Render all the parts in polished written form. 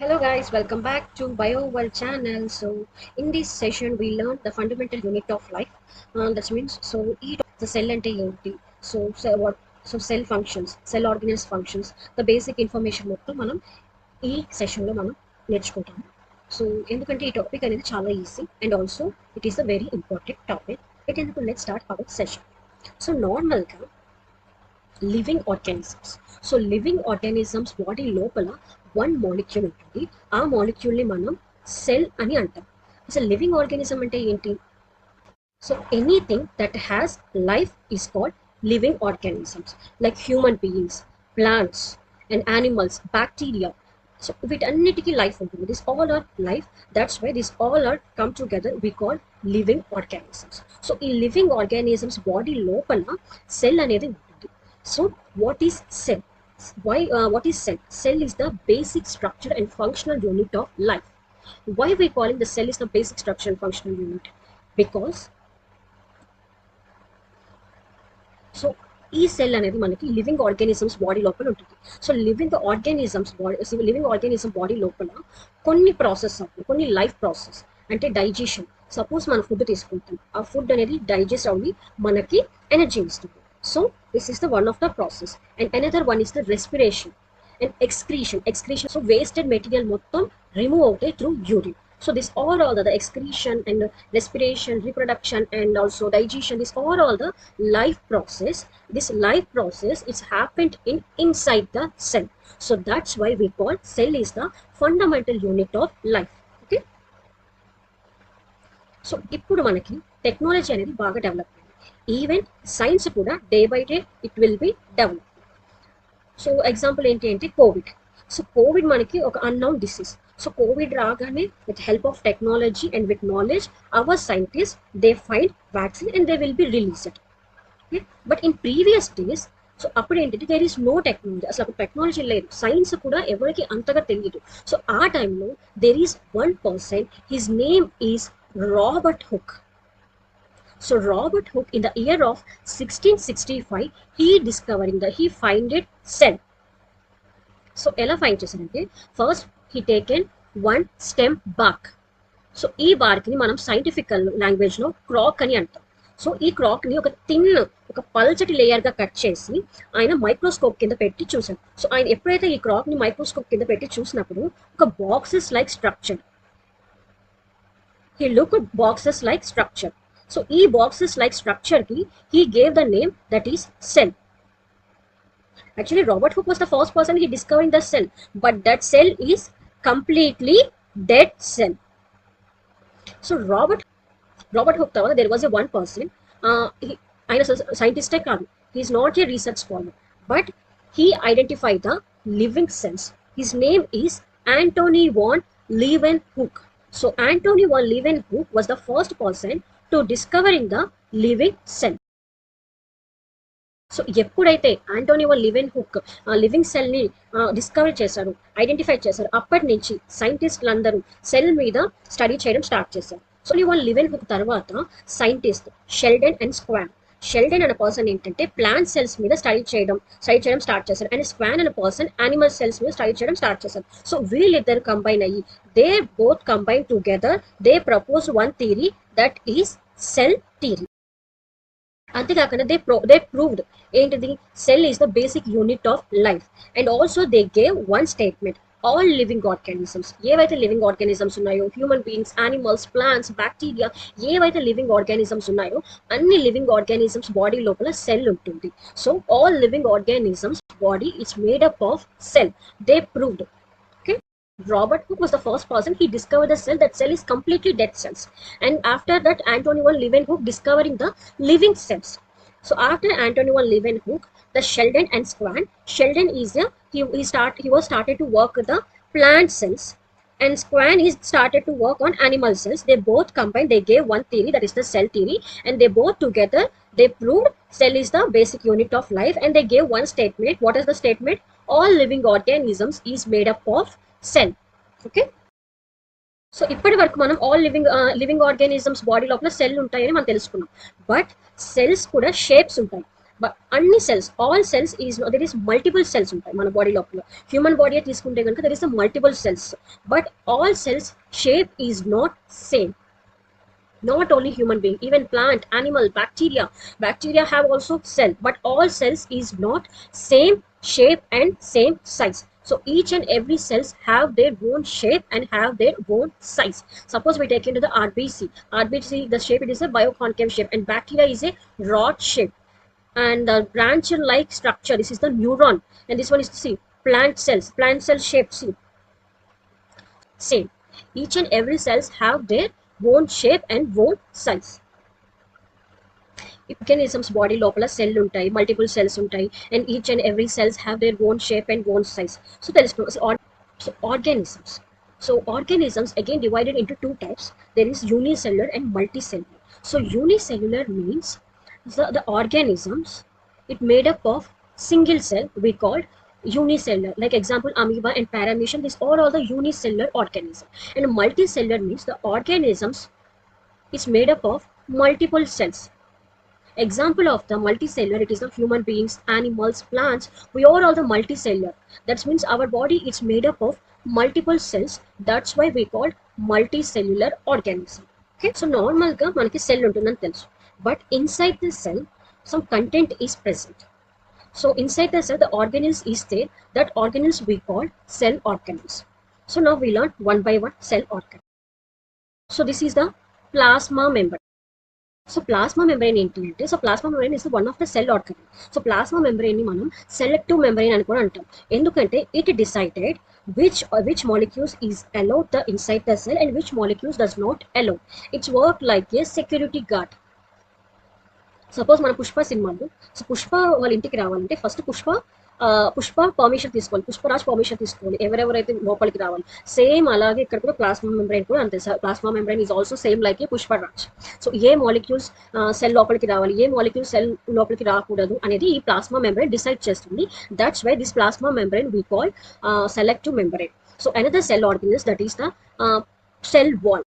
Hello guys, welcome back to BioWorld channel. So in this session we learned the fundamental unit of life. That means the cell and ఏంటి cell functions, cell organelles functions, the basic information మొత్తం మనం ఈ session లో మనం నేర్చుకుంటాం. So ఎందుకంటే ఈ topic అనేది చాలా easy and also it is a very important topic. ఎందుకు let's start our session. So నార్మల్గా living organisms. So living organisms body లోపల వన్ మాలిక్యూల్ ఉంటుంది. ఆ మాలిక్యూల్ని మనం సెల్ అని అంటాం. అసలు లివింగ్ ఆర్గానిజం అంటే ఏంటి? So anything that has life is called living organisms, like human beings, plants and animals, bacteria. So వీటన్నిటికీ లైఫ్ ఉంటుంది. This all are life. That's why this all are come together we call living organisms. So ఈ living organisms body లోపల cell అనేది ఉంటుంది. So what is cell? What is cell? Cell is the basic structure and functional unit of life. Why we calling the cell is the basic structure and functional unit? Because so ఈ cell అనేది మనకి living organisms body లోపల ఉంటుంది. So living organism body లోపల కొన్ని process అవుతుంది, కొన్ని life process. అంటే డైజెషన్. సపోజ్ మనం ఫుడ్ తీసుకుంటాం, ఆ ఫుడ్ అనేది డైజెస్ట్ అవ్వి మనకి ఎనర్జీ ఇస్తుంది. So this is the one of the process. And another one is the respiration and excretion. So wasted material మొత్తం రిమూవ్ అవుతాయి through urine. So this all the excretion and respiration, reproduction and also digestion, this all the life process. This life process is happened inside the cell. So that's why we call cell is the fundamental unit of life. Okay. So ఇప్పుడు మనకి technology అనేది బాగా develop అయింది. Even science కూడా day by day it will be develop. So example ఏంటి అంటే covid. So covid మనకి ఒక అన్నౌన్ డిసీజ్. సో కోవిడ్ రాగానే with help of technology and with knowledge our scientist they find vaccine and they will be released. But in previous days so అప్పుడు ఏంటంటే there is no technology. అసలు అప్పుడు technology లేదు, science కూడా ఎవరికి అంతగా తెలియదు. సో ఆ టైంలో there is one person, his name is Robert Hooke. So Robert Hooke in the year of 1665 he finded cell. So ఎలా ఫైండ్ చేశారంటే first he taken one stem BARC. So ఈ బార్క్ ని మనం సైంటిఫిక్ లాంగ్వేజ్ లో crack అని అంటాం. So ఈ crack ని ఒక పల్చటి లేయర్ గా కట్ చేసి ఆయన మైక్రోస్కోప్ కింద పెట్టి చూసాడు. సో ఆయన ఎప్పుడైతే ఈ క్రాక్ ని మైక్రోస్కోప్ కింద పెట్టి చూసినప్పుడు ఒక boxes like structure, he looked at boxes like structure. So e boxes like structure ki he gave the name that is cell. Actually Robert Hooke was the first person he discovering the cell, but that cell is completely dead cell. So Robert Hooke తర్వాత there was a one person, ఆయన scientist కాదు, he is not a research scholar, but he identified the living cells. His name is Antony von Leeuwenhoek. So Antony von Leeuwenhoek was the first person to discovering the living cell. So ఎప్పుడైతే Antony one లీవెన్హుక్ living cell ని discover చేశారు, identify చేశారు, అప్పటి నుంచి సైంటిస్టులు అందరూ cell మీద study చేయడం స్టార్ట్ చేశారు. సో వన్ లీవెన్హుక్ తర్వాత scientist Sheldon and Schwann. Sheldon అనే పర్సన్ ఏంటంటే ప్లాంట్ సెల్స్ మీద స్టడీ చేయడం స్టార్ట్ చేశారు. అండ్ స్క్వాన్ అనే పర్సన్ యానిమల్ సెల్స్ మీద స్టడీ చేయడం స్టార్ట్ చేశారు. సో వీళ్ళిద్దరు కంబైన్ అయ్యి they both combine together they propose one theory that is cell theory. అంతేకాకుండా దే ప్రూవ్డ్ ఏంటిది, cell is the basic unit of life. And also they gave one statement, all living organisms, ఏవైతే living organisms ఉన్నాయో human beings, animals, plants, bacteria, ఏవైతే living organisms ఉన్నాయో అన్ని living organisms body లోపల cell ఉంటుంది. So all living organisms body is made up of cell. They proved. Robert Hooke was the first person, he discovered the cell, that cell is completely dead cells. And after that Antony von Leeuwenhoek discovering the living cells. So after Antony von Leeuwenhoek, the Sheldon and Swan. Sheldon is he was started to work with the plant cells, and Swan is started to work on animal cells. They both combined, they gave one theory, that is the cell theory, and they both together they proved cell is the basic unit of life. And they gave one statement. What is the statement? All living organisms is made up of cell. Okay. So ఇప్పటి వరకు మనం all living organisms body లోపల cell ఉంటాయని మనం తెలుసుకున్నాం. But cells కూడా shapes ఉంటాయి. But అన్ని cells, all cells is, there is multiple cells ఉంటాయి మన బాడీ లోపల. హ్యూమన్ బాడీ తీసుకుంటే కనుక there is the multiple cells, but all cells shape is not same. Not only human being, even plant, animal, bacteria have also cell, but all cells is not same shape and same size. So each and every cells have their own shape and have their own size. Suppose we take into the rbc, the shape, it is a bioconcave shape, and bacteria is a rod shape, and the branch like structure, this is the neuron, and this one is, see, plant cell shape, see, same. Each and every cells have their own shape and own size. Organisms body లోపల cell ఉంటాయి, multiple cells ఉంటాయి, and each and every cells have their own shape and own size. So organisms. So organisms again divided into two types. There is unicellular and multicellular. So unicellular means the organisms, it made up of single cell, we called unicellular. Like example, amoeba and paramecium, these all are the unicellular organism. And multicellular means the organisms is made up of multiple cells. Example of the multicellular, it is the human beings, animals, plants, we are all the multicellular. That means our body is made up of multiple cells, that's why we call multicellular organism. Okay, so normal ga manaki cell untundani telusu, but inside the cell some content is present. So inside the cell the organelles is there, that organelles we call cell organelles. So now we learn one by one cell organelle. So this is the plasma membrane. So plasma membrane ఏంటి అంటే, so plasma membrane is one of the cell organ. So plasma membrane ని మనం selective membrane అని కూడా అంటాం, ఎందుకంటే it decided which molecules is allowed the inside the cell and which molecules does not allow. It's work like a security guard. Suppose మన పుష్ప సినిమాలో, so Pushpa వాళ్ళ ఇంటికి రావాలంటే ఫస్ట్ పుష్ప పర్మిషన్ తీసుకోవాలి, పుష్పరాజ్ పర్మిషన్ తీసుకోవాలి ఎవరెవరైతే లోపలికి రావాలి. సేమ్ అలాగే ఇక్కడ కూడా ప్లాస్మా మెంబ్రెయిన్ కూడా అంతే. Plasma membrane is also same like a Pushparaj. So ఏ మాలిక్యూల్స్ సెల్ లోపలికి రావాలి, ఏ మాలిక్యూల్స్ సెల్ లోపలికి రాకూడదు అనేది ఈ ప్లాస్మా మెంబ్రెయిన్ డిసైడ్ చేస్తుంది. That's why this plasma membrane we call selective membrane. So another cell organelles, that is the cell wall.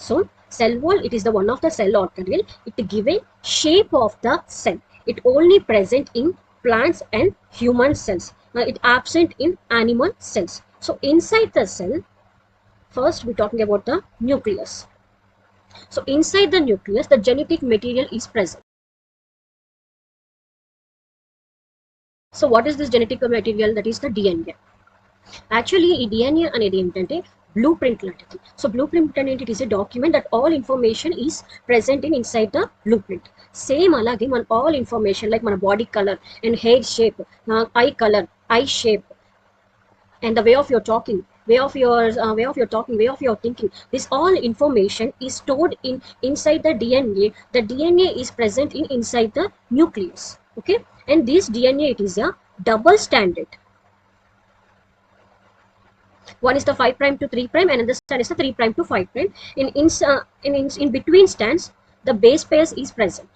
So cell wall, it is the one of the cell organelle, it give a shape of the cell. It only present in plants and human cells. It absent in animal cells. So inside the cell, first we're talking about the nucleus. So inside the nucleus the genetic material is present. So what is this genetic material? That is the DNA. Actually ఈ DNA అనేది ఏంటంటే blue print లాంటిది. So blue print అనేది it is a document that all information is present in inside the blue print. Same అలాగే మన all information like మన body colour and hair shape, I colour, I shape, and the way of your talking, way of your thinking, this all information is stored inside the DNA. The DNA is present inside the nucleus. Okay, and this DNA, it is a double stranded. One is the 5' to 3', and another strand is the 3' to 5'. In between strands, the base pairs is present.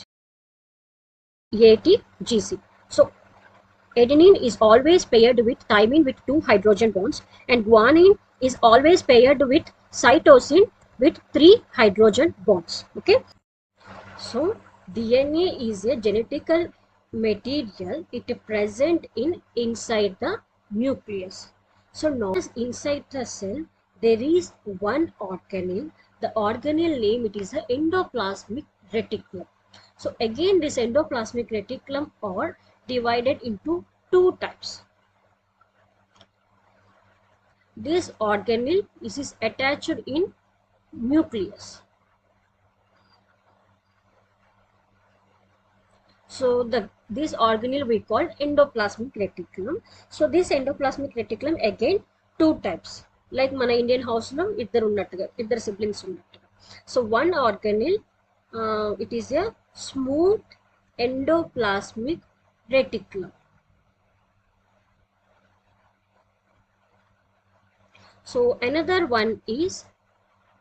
ATGC. So adenine is always paired with thymine with 2 hydrogen bonds, and guanine is always paired with cytosine with 3 hydrogen bonds. Okay. So DNA is a genetical material. It is present inside the nucleus. So now inside the cell there is one organelle. The organelle name, it is the endoplasmic reticulum. So again this endoplasmic reticulum are divided into two types. This organelle is attached in nucleus. So this organelle we call endoplasmic reticulum. So this endoplasmic reticulum again two types. Like mana Indian house lo iddaru siblings unnattuga. So one organelle, it is a smooth endoplasmic reticulum. So another one is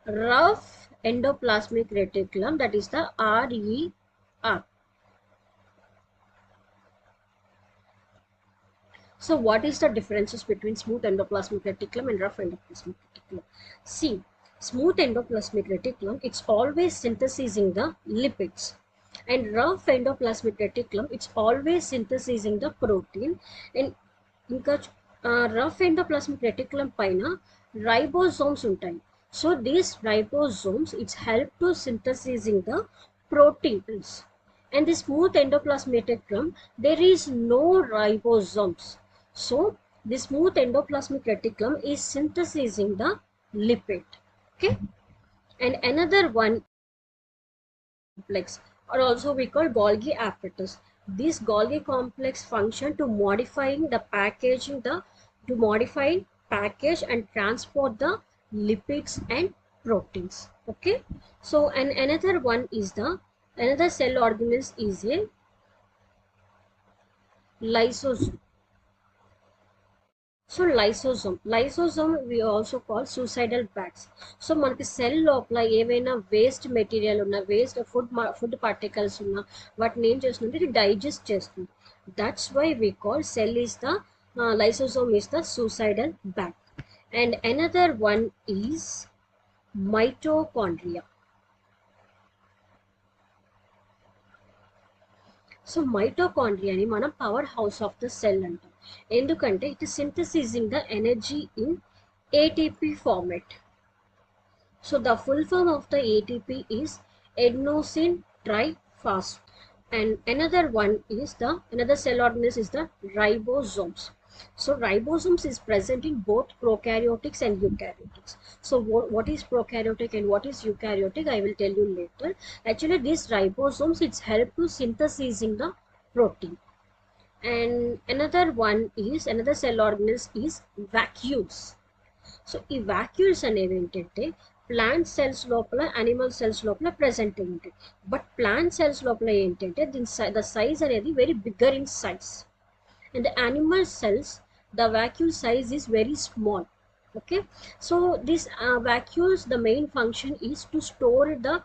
rough endoplasmic reticulum, that is the RER. So what is the differences between smooth endoplasmic reticulum and rough endoplasmic reticulum? See, Smooth endoplasmic reticulum, it's always synthesizing the lipids. And rough endoplasmic reticulum, it's always synthesizing the protein. And ఇంకా rough endoplasmic reticulum పైన ribosomes ఉంటాయి. So these ribosomes, it's help to synthesizing the proteins. And the smooth endoplasmic reticulum, there is no ribosomes. So the smooth endoplasmic reticulum is synthesizing the lipid. Okay. And another one complex, or also we call Golgi apparatus. This Golgi complex function to modifying the packaging, to modify, package and transport the lipids and proteins. Okay. So and another one is another cell organelle is a lysosome. So lysosome we also call suicidal bags. So మనకి cell లోపల ఏవైనా waste material ఉన్న, waste food particles ఉన్న, వాటిని ఏం చేస్తుందంటే ఇది digest చేస్తుంది. That's why we call cell is the lysosome is the suicidal bag. And another one is mitochondria. So మైటోకాండ్రియాని మనం power house of the cell అంటాం. ఎందుకంటే it is synthesizing the energy in ATP format. So the full form of the ATP is adenosine triphosphate. And another one is another cell organelle is the ribosomes. So ribosomes is present in both prokaryotics and eukaryotics. So what is prokaryotic and what is eukaryotic, I will tell you later. Actually these ribosomes, it's help to synthesizing the protein. And another cell organelle is vacuoles. So ఈ vacuoles అనేవి ఏంటంటే plant cells లోపల, animal cells లోపల present ఉంటాయి. But plant cells లోపల ఏంటంటే the size అనేది very bigger in size. And the animal cells, the vacuole size is very small. Okay, so this vacuoles, the main function is to store the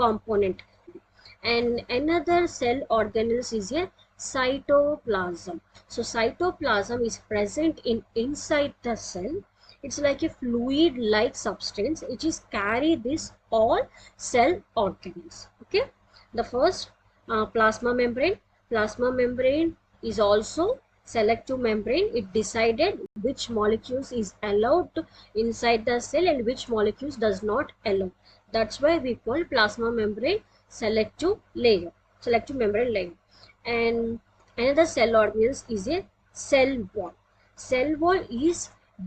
component. And another cell organelle is a cytoplasm. So cytoplasm is present inside the cell. It's like a fluid like substance which is carry this all cell organelles. Okay, the first plasma membrane is also selective membrane. It decided which molecules is allowed inside the cell and which molecules does not allow. That's why we call plasma membrane selective membrane layer. And another cell organelle is a cell wall. Cell wall is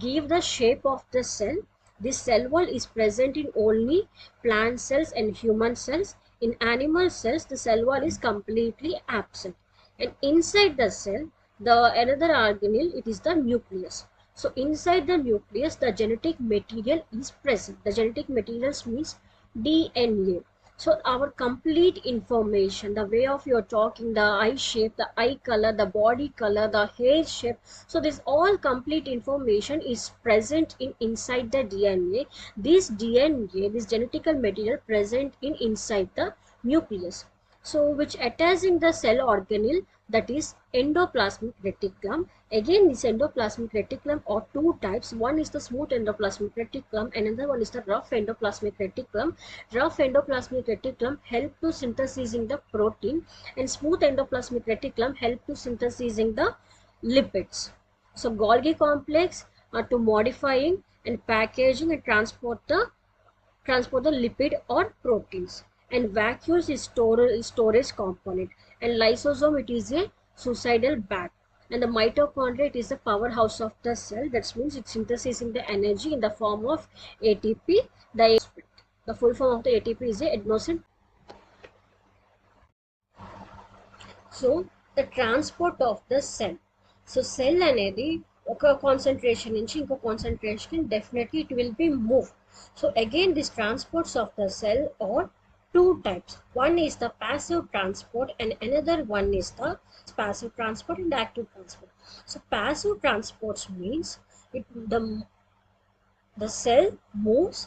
give the shape of the cell. This cell wall is present in only plant cells and human cells. In animal cells, the cell wall is completely absent. And inside the cell, the another organelle, it is the nucleus. So inside the nucleus, the genetic material is present. The genetic materials means DNA. So our complete information, the way of your talking, the eye shape, the eye color, the body color, the hair shape, so this all complete information is present inside the DNA. This DNA, this genetical material present inside the nucleus. So which attaching the cell organelle, that is endoplasmic reticulum. Again this endoplasmic reticulum are two types. One is the smooth endoplasmic reticulum, another one is the rough endoplasmic reticulum. Rough endoplasmic reticulum help to synthesizing the protein, and smooth endoplasmic reticulum help to synthesizing the lipids. So Golgi complex are to modifying and packaging and transport the lipid or proteins. And vacuoles is storage component. And lysosome, it is a suicidal bag. And the mitochondria, it is the powerhouse of the cell. That means it's synthesizing the energy in the form of ATP. The full form of the ATP is a adenosine. So the transport of the cell. So cell అనేది ఒక concentration నుంచి ఇంకో concentration, definitely it will be moved. So again these transports of the cell are two types. One is the passive transport and another one is the passive transport and active transport. So passive transports means the cell moves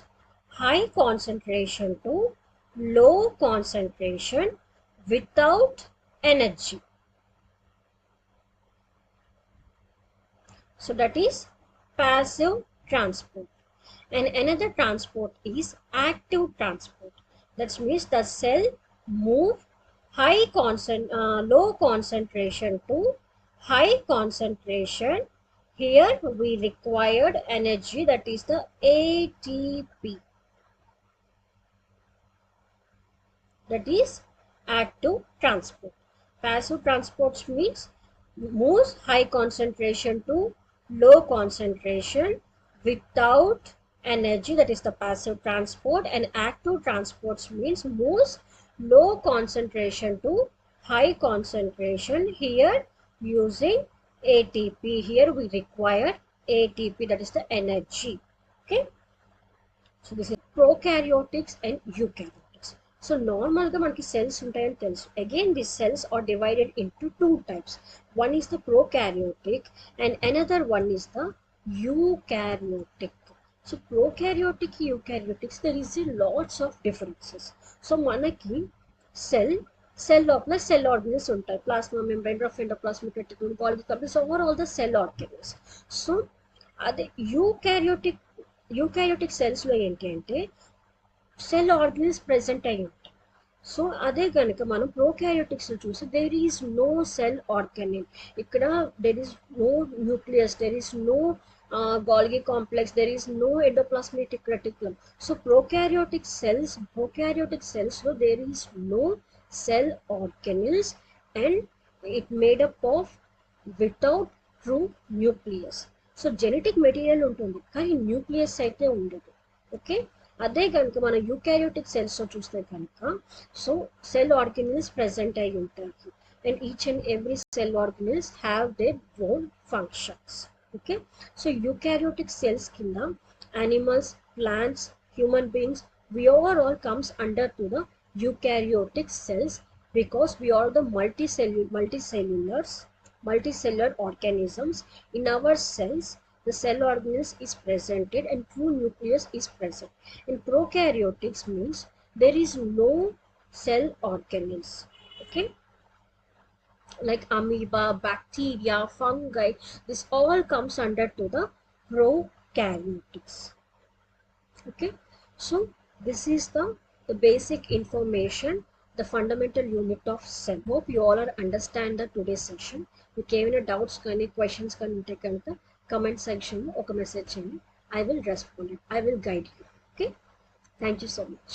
high concentration to low concentration without energy. So that is passive transport. And another transport is active transport. That means the cell move low concentration to high concentration. Here we required energy, that is the ATP. That is active transport. Passive transport means moves high concentration to low concentration without energy, that is the passive transport. And active transport means moves low concentration to high concentration, here using ATP. Here we require ATP, that is the energy. Okay, so this is prokaryotics and eukaryotics. So normal ga manaki cells untayani telusu. Again these cells are divided into two types. One is the prokaryotic and another one is the eukaryotic. So prokaryotic, eukaryotics, there is a lots of differences. So manaki cell లోపల cell organelles ఉంటాయి. Plasma membrane, rough endoplasmic reticulum, Golgi complex, over all the cell organelles. So అదే eukaryotic సెల్స్లో ఏంటి అంటే cell organelles present అయ్యి ఉంటాయి. So అదే కనుక మనం ప్రోకారియోటిక్స్లో చూసి there is no cell organelle. ఇక్కడ there is no nucleus, there is no Golgi complex, there is no endoplasmic reticulum. So prokaryotic cells, so there is no cell organelles and it made up of without true nucleus. So genetic material ఉంటుంది కానీ nucleus అయితే ఉండదు. Okay, అదే కనుక మన eukaryotic సెల్స్లో చూస్తే కనుక so cell organelles present అయి ఉంటాయి and each and every cell organelles have their own functions. Okay, so eukaryotic cells కింద animals, plants, human beings, we are all comes under to the eukaryotic cells because we are the multicellular organisms. In our cells the cell organelles is presented and true nucleus is present. In prokaryotics means there is no cell organelles. Okay, like amoeba, bacteria, fungi, this all comes under to the prokaryotics. Okay, so this is the basic information, the fundamental unit of cell. Hope you all are understand the today's session. మీకు ఏమైనా doubts కానీ questions కానీ ఉంటే కనుక comment సెక్షన్లో ఒక message చేయండి. I will respond it. I will guide you. Okay, thank you so much.